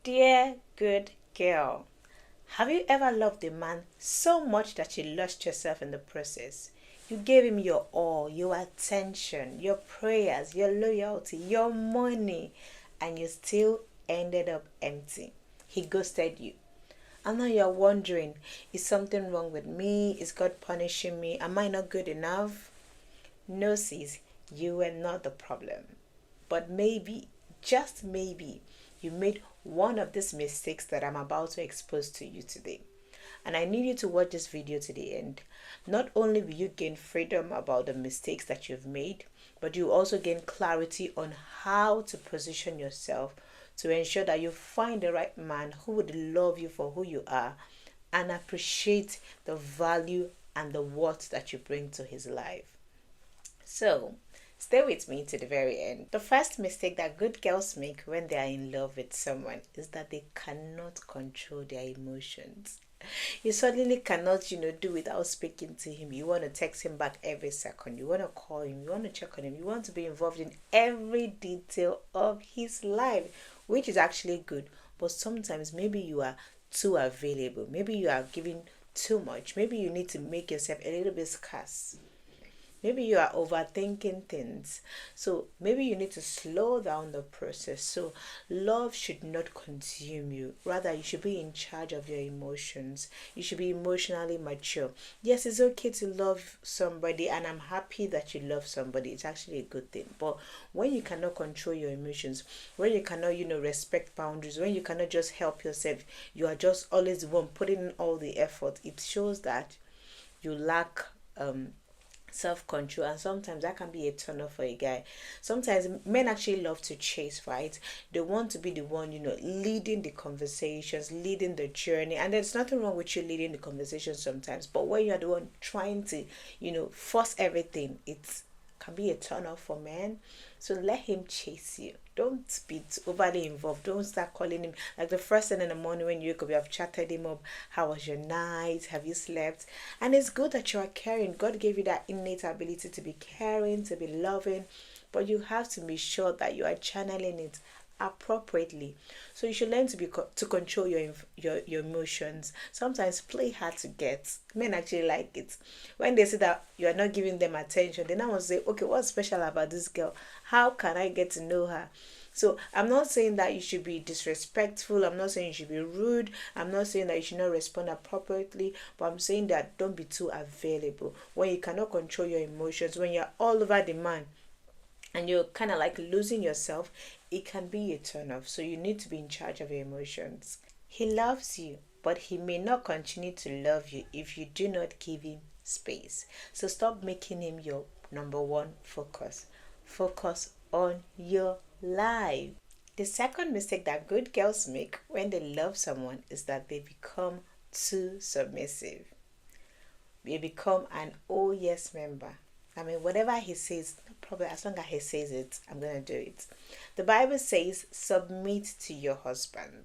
Dear good girl, have you ever loved a man so much that you lost yourself in the process? You gave him your all, your attention, your prayers, your loyalty, your money, and you still ended up empty. He ghosted you. And now you're wondering, is something wrong with me? Is God punishing me? Am I not good enough? No, sis, you were not the problem. But maybe, just maybe, you made one of these mistakes that I'm about to expose to you today. And I need you to watch this video to the end. Not only will you gain freedom about the mistakes that you've made, but you also gain clarity on how to position yourself to ensure that you find the right man who would love you for who you are and appreciate the value and the worth that you bring to his life. So, stay with me to the very end. The first mistake that good girls make when they are in love with someone is that they cannot control their emotions. You suddenly cannot, do without speaking to him. You want to text him back every second. You want to call him. You want to check on him. You want to be involved in every detail of his life, which is actually good. But sometimes maybe you are too available. Maybe you are giving too much. Maybe you need to make yourself a little bit scarce. Maybe you are overthinking things. So maybe you need to slow down the process. So love should not consume you. Rather, you should be in charge of your emotions. You should be emotionally mature. Yes, it's okay to love somebody, and I'm happy that you love somebody. It's actually a good thing. But when you cannot control your emotions, when you cannot, respect boundaries, when you cannot just help yourself, you are just always the one putting in all the effort. It shows that you lack self-control, and sometimes that can be a turn off for a guy. Sometimes men actually love to chase, right? They want to be the one, leading the conversations, leading the journey, and there's nothing wrong with you leading the conversation sometimes, but when you're the one trying to force everything, it can be a turn off for men. So let him chase you. Don't be overly involved. Don't start calling him like the first thing in the morning when you wake up. You have chatted him up. How was your night? Have you slept? And it's good that you are caring. God gave you that innate ability to be caring, to be loving, but you have to be sure that you are channeling it appropriately. So you should learn to control your emotions. Sometimes play hard to get. Men actually like it when they see that you are not giving them attention. They now want to say, okay, what's special about this girl? How can I get to know her? So I'm not saying that you should be disrespectful. I'm not saying you should be rude. I'm not saying that you should not respond appropriately. But I'm saying that don't be too available. When you cannot control your emotions, when you're all over the man and you're kind of like losing yourself, it can be a turn off. So you need to be in charge of your emotions. He loves you, but he may not continue to love you if you do not give him space. So stop making him your number one focus. Focus on your life. The second mistake that good girls make when they love someone is that they become too submissive. They become an oh yes member. I mean, whatever he says, no problem. As long as he says it, I'm going to do it. The Bible says, submit to your husband.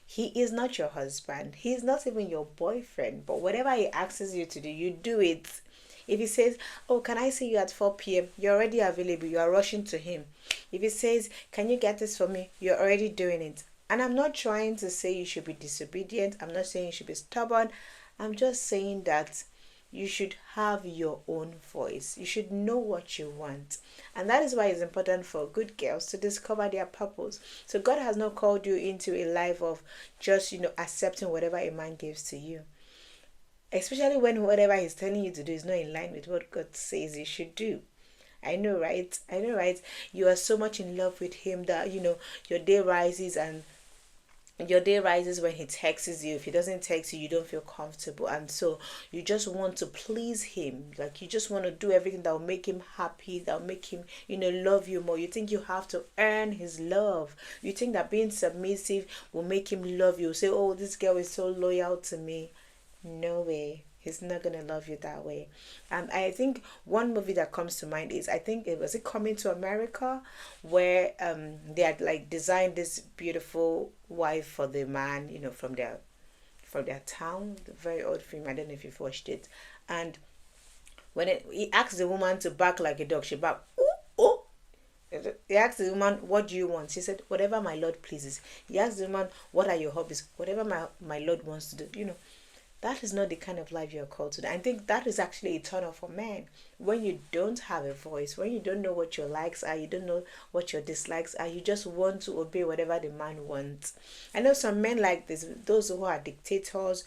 He is not your husband. He is not even your boyfriend. But whatever he asks you to do, you do it. If he says, oh, can I see you at 4 p.m.? You're already available. You are rushing to him. If he says, can you get this for me? You're already doing it. And I'm not trying to say you should be disobedient. I'm not saying you should be stubborn. I'm just saying that you should have your own voice. You should know what you want. And that is why it's important for good girls to discover their purpose. So God has not called you into a life of just, accepting whatever a man gives to you. Especially when whatever he's telling you to do is not in line with what God says you should do. I know, right? You are so much in love with him that, your day rises when he texts you. If he doesn't text you, you don't feel comfortable, and so you just want to please him. Like you just want to do everything that will make him happy, that will make him love you more. You think you have to earn his love. You think that being submissive will make him love you. Say, oh, this girl is so loyal to me. No way. He's not going to love you that way. And I think one movie that comes to mind is, I think it was Coming to America, where they had like designed this beautiful wife for the man, from their town. The very old film. I don't know if you've watched it. And when he asked the woman to bark like a dog, she barked, ooh, oh. He asked the woman, what do you want? She said, whatever my Lord pleases. He asked the woman, what are your hobbies? Whatever my Lord wants to do. That is not the kind of life you're called to. I think that is actually a turn off for men. When you don't have a voice, when you don't know what your likes are, you don't know what your dislikes are, you just want to obey whatever the man wants. I know some men like this, those who are dictators,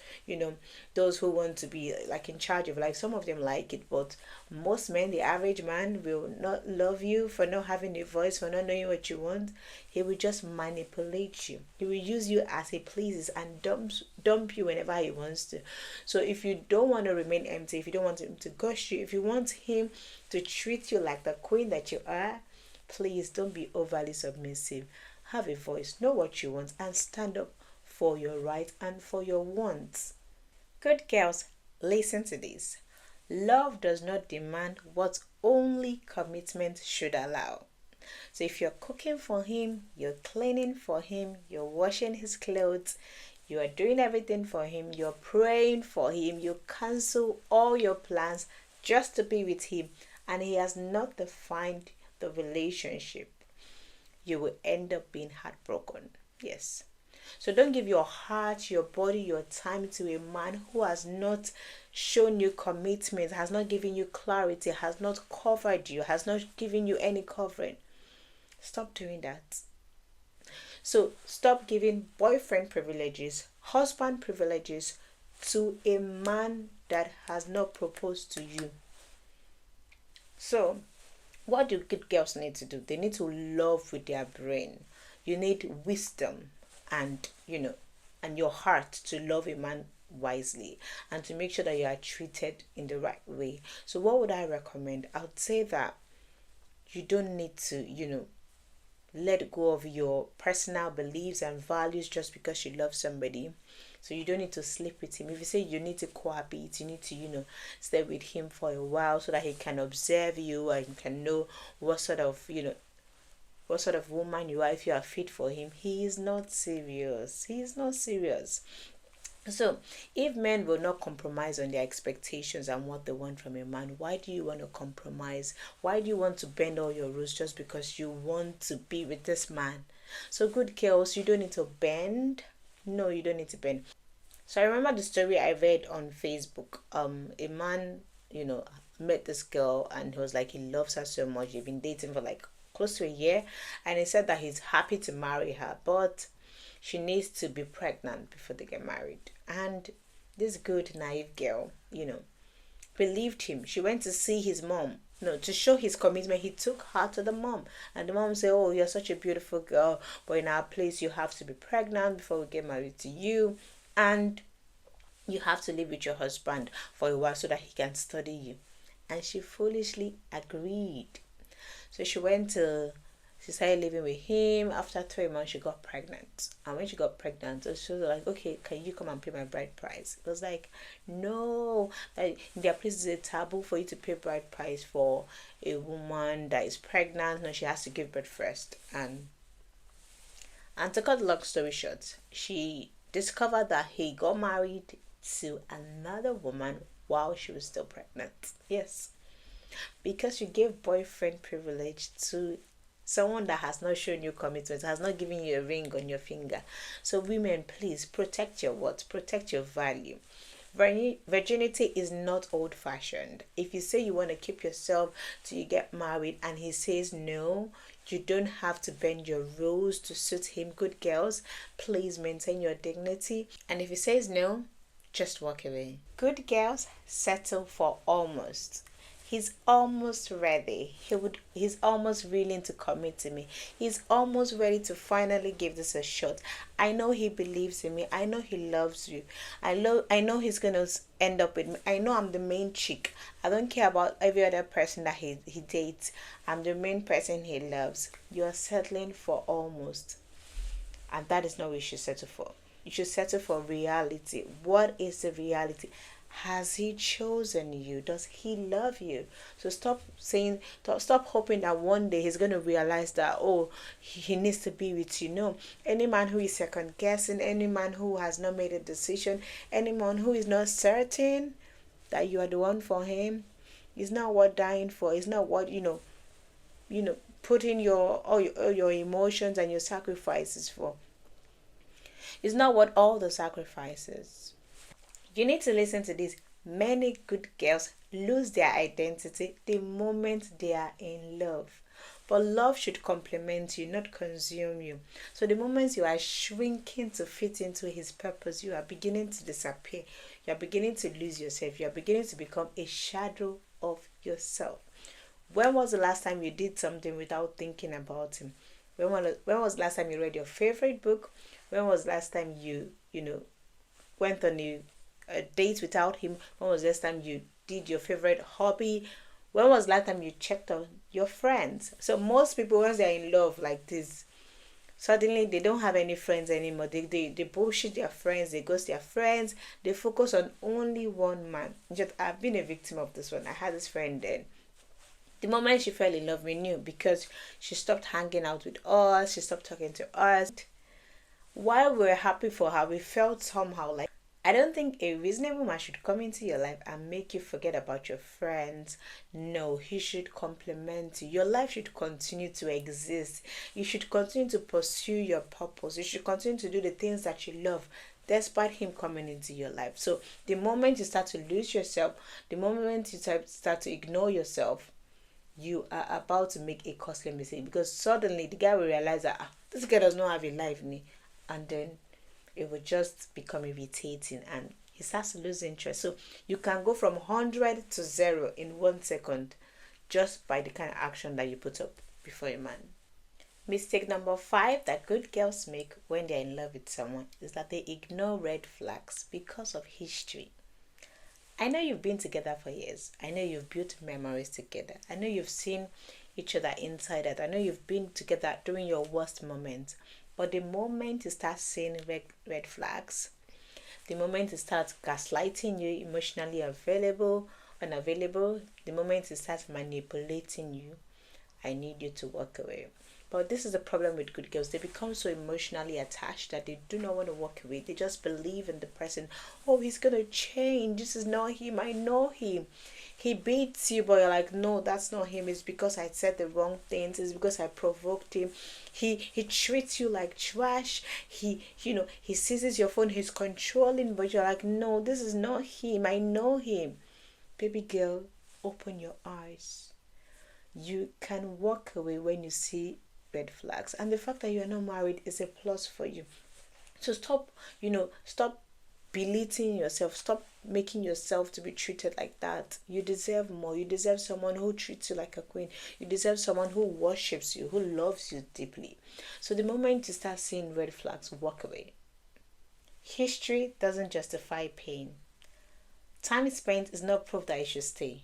those who want to be like in charge of life. Some of them like it, but most men, the average man, will not love you for not having a voice, for not knowing what you want. He will just manipulate you. He will use you as he pleases and dump you whenever he wants to. So if you don't want to remain empty, if you don't want him to gush you, if you want him to treat you like the queen that you are, please don't be overly submissive. Have a voice, know what you want, and stand up for your rights and for your wants. Good girls, listen to this. Love does not demand what only commitment should allow. So if you're cooking for him, you're cleaning for him, you're washing his clothes, you are doing everything for him, you're praying for him, you cancel all your plans just to be with him, and he has not defined the relationship, you will end up being heartbroken. Yes. So don't give your heart, your body, your time to a man who has not shown you commitment, has not given you clarity, has not covered you, has not given you any covering. Stop doing that. So stop giving boyfriend privileges, husband privileges to a man that has not proposed to you. So what do good girls need to do? They need to love with their brain. You need wisdom and and your heart to love a man wisely and to make sure that you are treated in the right way. So what would I recommend? I would say that you don't need to let go of your personal beliefs and values just because you love somebody. So you don't need to sleep with him. If you say you need to cohabit, you need to stay with him for a while so that he can observe you and you can know what sort of woman you are, if you are fit for him. He is not serious. So if men will not compromise on their expectations and what they want from a man, why do you want to compromise? Why do you want to bend all your rules just because you want to be with this man? So good girls, you don't need to bend. No, you don't need to bend. So I remember the story I read on Facebook. A man, met this girl and he was like, he loves her so much. They've been dating for like close to a year, and he said that he's happy to marry her, but she needs to be pregnant before they get married. And this good naive girl, believed him. She went to see his mom. To show his commitment, he took her to the mom. And the mom said, oh, you're such a beautiful girl, but in our place, you have to be pregnant before we get married to you. And you have to live with your husband for a while so that he can study you. And she foolishly agreed. So she started living with him. After 3 months, she got pregnant. And when she got pregnant, she was like, okay, can you come and pay my bride price? It was like, no, that in their place is a taboo for you to pay bride price for a woman that is pregnant. No, she has to give birth first. And to cut the long story short, she discovered that he got married to another woman while she was still pregnant. Yes. Because you gave boyfriend privilege to someone that has not shown you commitment, has not given you a ring on your finger. So women, please protect your worth, protect your value. Virginity is not old-fashioned. If you say you want to keep yourself till you get married and he says no, you don't have to bend your rules to suit him. Good girls, please maintain your dignity. And if he says no, just walk away. Good girls, settle for almost. He's almost ready. He's almost willing to commit to me. He's almost ready to finally give this a shot. I know he believes in me. I know he loves you. I know he's gonna end up with me. I know I'm the main chick. I don't care about every other person that he dates. I'm the main person he loves. You are settling for almost. And that is not what you should settle for. You should settle for reality. What is the reality? Has he chosen you? Does he love you? So stop hoping that one day he's going to realize that, oh, he needs to be with you. No. Any man who is second guessing, any man who has not made a decision, any man who is not certain that you are the one for him, is not worth dying for. It's not what, put in all your emotions and your sacrifices for. It's not what all the sacrifices. You need to listen to this. Many good girls lose their identity the moment they are in love. But love should complement you, not consume you. So the moment you are shrinking to fit into his purpose, you are beginning to disappear. You are beginning to lose yourself. You are beginning to become a shadow of yourself. When was the last time you did something without thinking about him? When was the last time you read your favorite book? When was the last time you went on a date without him? When was the last time you did your favorite hobby? When was the last time you checked on your friends? So most people, once they're in love like this, suddenly they don't have any friends anymore. They bullshit their friends, they ghost their friends, they focus on only one man. Just I've been a victim of this one. I had this friend then. The moment she fell in love, we knew, because she stopped hanging out with us, she stopped talking to us. While we were happy for her, we felt somehow like, I don't think a reasonable man should come into your life and make you forget about your friends. No, he should complement you. Your life should continue to exist. You should continue to pursue your purpose. You should continue to do the things that you love despite him coming into your life. So the moment you start to lose yourself, the moment you start to ignore yourself, you are about to make a costly mistake, because suddenly the guy will realize that this guy does not have a life, and then it will just become irritating and he starts to lose interest. So you can go from 100 to 0 in 1 second just by the kind of action that you put up before a man. Mistake number 5 that good girls make when they're in love with someone is that they ignore red flags because of history. I know you've been together for years. I know you've built memories together. I know you've seen each other inside out. I know you've been together during your worst moments. But the moment you start seeing red flags, the moment you start gaslighting you, emotionally unavailable, the moment you start manipulating you, I need you to walk away. But this is the problem with good girls. They become so emotionally attached that they do not want to walk away. They just believe in the person. Oh, he's going to change. This is not him. I know him. He beats you, but you're like, no, that's not him. It's because I said the wrong things. It's because I provoked him. He treats you like trash. He seizes your phone. He's controlling, but you're like, no, this is not him. I know him. Baby girl, open your eyes. You can walk away when you see red flags, and the fact that you are not married is a plus for you. So stop belittling yourself. Stop making yourself to be treated like that. You deserve more. You deserve someone who treats you like a queen. You deserve someone who worships you, who loves you deeply. So the moment you start seeing red flags, walk away. History doesn't justify pain. Time spent is not proof that you should stay.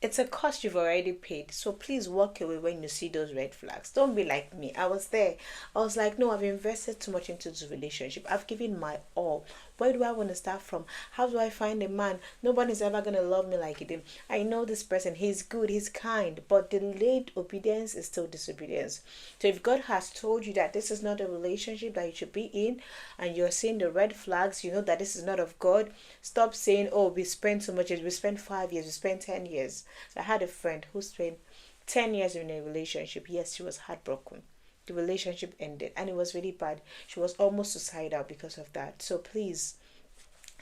It's a cost you've already paid. So please walk away when you see those red flags. Don't be like me. I was there. I was like, no, I've invested too much into this relationship. I've given my all. Where do I want to start from? How do I find a man? Nobody's ever going to love me like he did. I know this person. He's good. He's kind. But delayed obedience is still disobedience. So if God has told you that this is not a relationship that you should be in, and you're seeing the red flags, you know that this is not of God, stop saying, oh, we spent so much. We spent 5 years. We spent 10 years. So I had a friend who spent 10 years in a relationship. Yes, she was heartbroken. The relationship ended and it was really bad. She was almost suicidal because of that. So please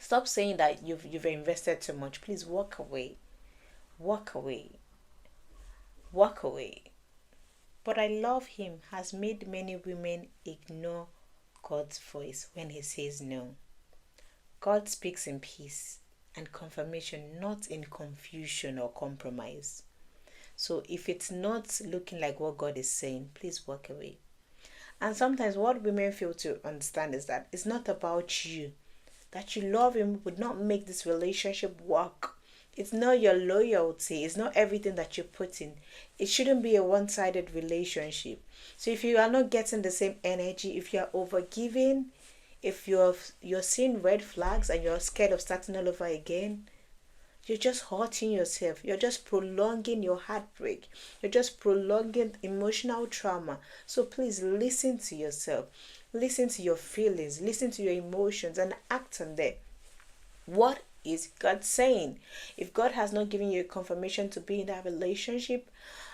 stop saying that you've invested too much. Please walk away. Walk away. Walk away. But I love him has made many women ignore God's voice when he says no. God speaks in peace and confirmation, not in confusion or compromise. So if it's not looking like what God is saying, please walk away. And sometimes what women fail to understand is that it's not about you. That you love him would not make this relationship work. It's not your loyalty. It's not everything that you put in. It shouldn't be a one-sided relationship. So if you are not getting the same energy, if you are overgiving, if you're seeing red flags and you're scared of starting all over again, you're just hurting yourself. You're just prolonging your heartbreak. You're just prolonging emotional trauma. So please listen to yourself. Listen to your feelings. Listen to your emotions and act on them. What is God saying? If God has not given you a confirmation to be in that relationship,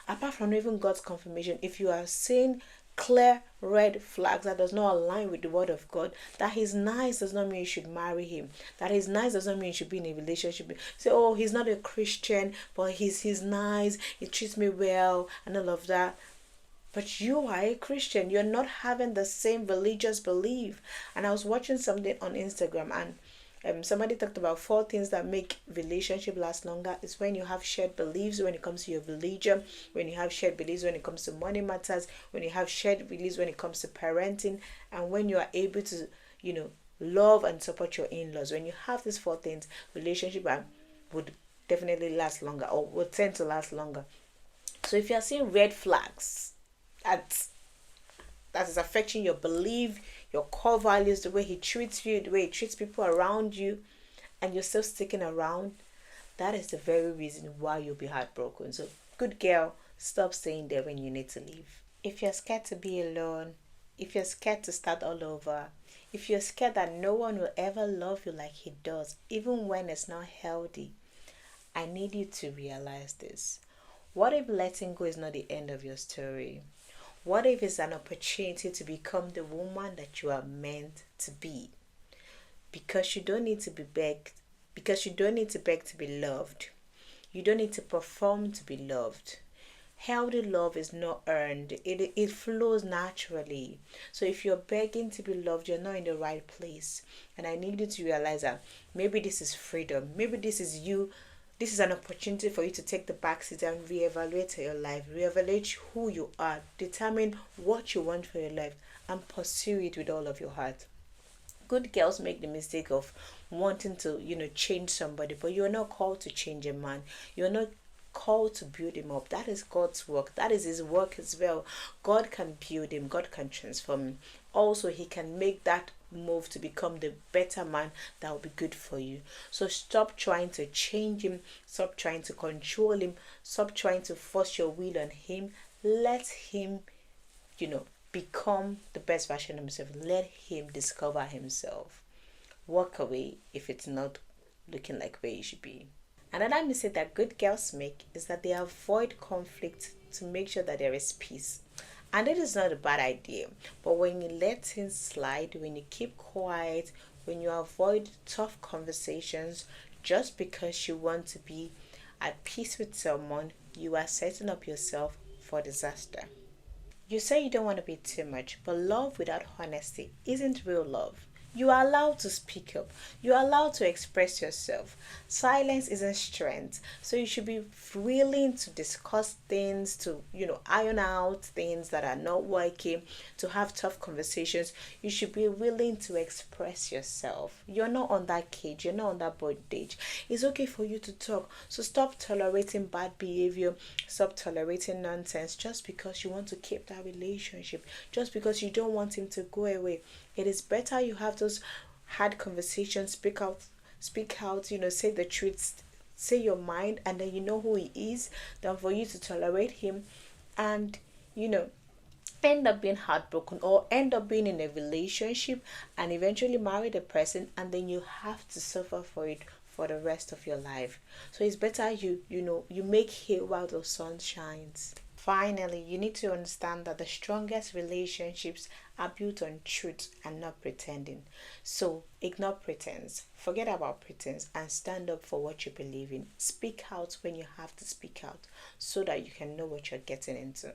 apart from even God's confirmation, if you are seeing clear red flags that does not align with the word of God, that he's nice does not mean you should marry him. That he's nice does not mean you should be in a relationship. Say, oh, he's not a Christian, but he's nice, he treats me well, and all of that. But you are a Christian. You're not having the same religious belief. And I was watching something on Instagram, and somebody talked about 4 things that make relationship last longer. It's when you have shared beliefs when it comes to your religion, when you have shared beliefs when it comes to money matters, when you have shared beliefs when it comes to parenting, and when you are able to, love and support your in-laws. When you have these 4 things, relationship would definitely last longer, or would tend to last longer. So if you are seeing red flags, that is affecting your belief, your core values, the way he treats you, the way he treats people around you, and you're still sticking around, that is the very reason why you'll be heartbroken. So, good girl, stop staying there when you need to leave. If you're scared to be alone, if you're scared to start all over, if you're scared that no one will ever love you like he does, even when it's not healthy, I need you to realize this. What if letting go is not the end of your story? What if it's an opportunity to become the woman that you are meant to be? Because you don't need to be begged. Because you don't need to beg to be loved. You don't need to perform to be loved. Healthy love is not earned. It flows naturally. So if you're begging to be loved, you're not in the right place. And I need you to realize that maybe this is freedom. Maybe this is you. This is an opportunity for you to take the backseat and reevaluate your life, reevaluate who you are, determine what you want for your life, and pursue it with all of your heart. Good girls make the mistake of wanting to, change somebody, but you're not called to change a man. You're not called to build him up. That is God's work. That is his work as well. God can build him. God can transform him. Also, he can make that move to become the better man that will be good for you. So stop trying to change him. Stop trying to control him. Stop trying to force your will on him. Let him, become the best version of himself. Let him discover himself. Walk away if it's not looking like where you should be. Another mistake that good girls make is that they avoid conflict to make sure that there is peace. And it is not a bad idea. But when you let things slide, when you keep quiet, when you avoid tough conversations just because you want to be at peace with someone, you are setting up yourself for disaster. You say you don't want to be too much, but love without honesty isn't real love. You are allowed to speak up. You are allowed to express yourself. Silence isn't strength. So you should be willing to discuss things, to, iron out things that are not working, to have tough conversations. You should be willing to express yourself. You're not on that cage. You're not on that bondage. It's okay for you to talk. So stop tolerating bad behavior. Stop tolerating nonsense just because you want to keep that relationship. Just because you don't want him to go away. It is better you have those hard conversations, speak out, say the truth, say your mind, and then you know who he is, than for you to tolerate him and, end up being heartbroken or end up being in a relationship and eventually marry the person, and then you have to suffer for it for the rest of your life. So it's better you make hay while the sun shines. Finally, you need to understand that the strongest relationships are built on truth and not pretending. So ignore pretense, forget about pretense, and stand up for what you believe in. Speak out when you have to speak out so that you can know what you're getting into.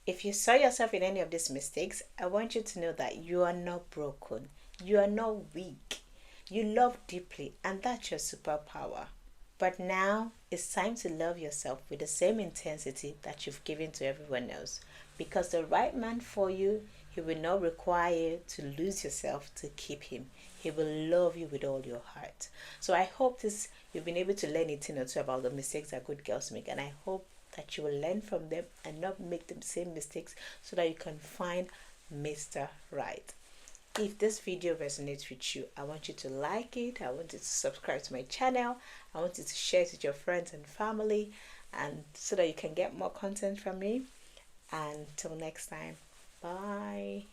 If you saw yourself in any of these mistakes, I want you to know that you are not broken. You are not weak. You love deeply, and that's your superpower. But now it's time to love yourself with the same intensity that you've given to everyone else. Because the right man for you, he will not require you to lose yourself to keep him. He will love you with all your heart. So I hope you've been able to learn a thing or two about the mistakes that good girls make. And I hope that you will learn from them and not make the same mistakes so that you can find Mr. Right. If this video resonates with you, I want you to like it. I want you to subscribe to my channel. I want you to share it with your friends and family, and so that you can get more content from me. And till next time, bye.